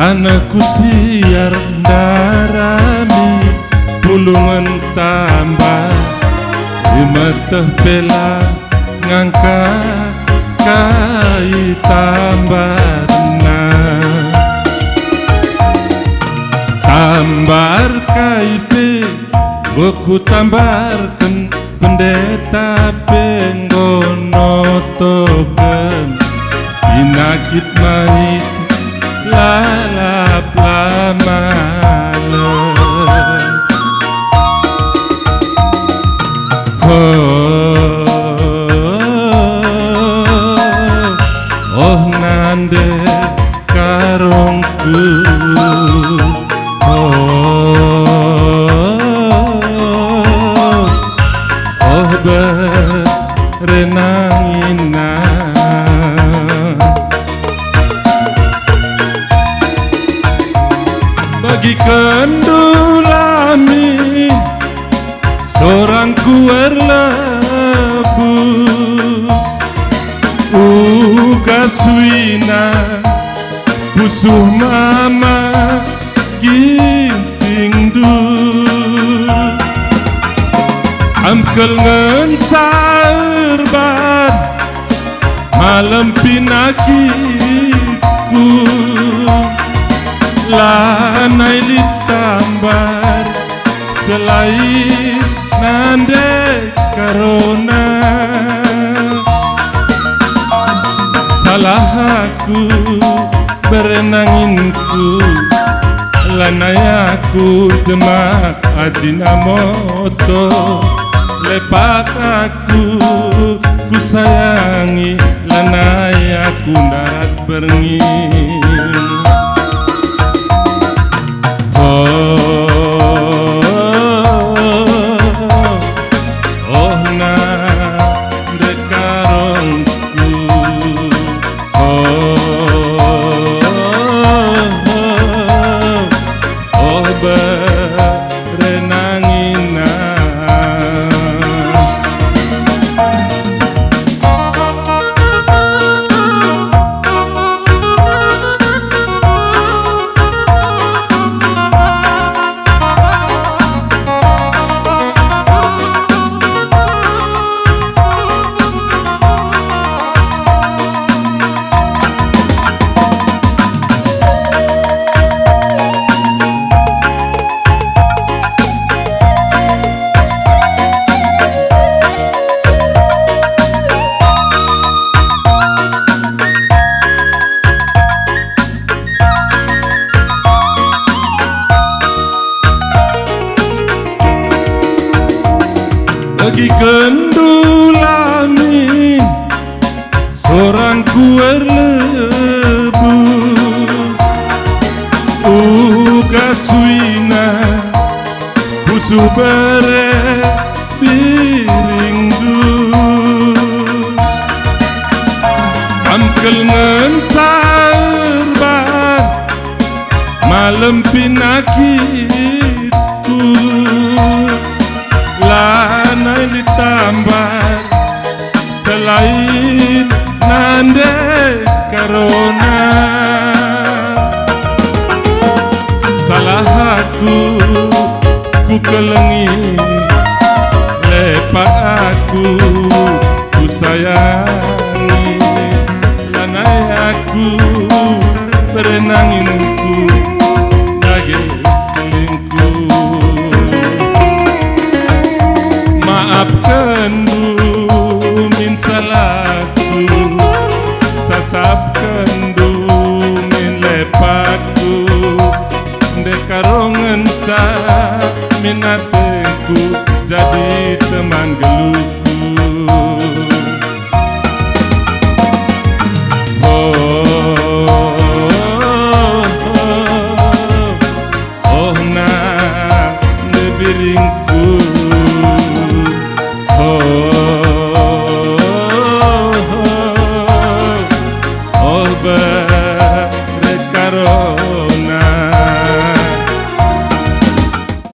Anakku siar darami pulungan tambah si matah bela ngangkat kai tambarna tambar kai pe boku tambarkan pendeta penggono token pinakit mahit lalap lamale oh nande karongku oh berenangina bagi kendulami seorang kuer lebu kaswina pusuh mama ginting du amkel ngencarban malam pinakitku lanai litambar selain nande karona salah aku berenanginku lanai aku jemak ajinamoto lepak aku ku sayangi lanai aku darat berngin bagi kendulami seorang kuer lebu kaswina busu bere biringdu amkel ngentarban malam pinakitku lanai ditambar selain nande karona salah aku ku kelengi lepak aku ku sayangi lanai aku berenanginku bagi selingkuh maafkan dumin salahku sasapkan dumin lepatku dekarongan cak minateku jadi teman geluku oh na debiring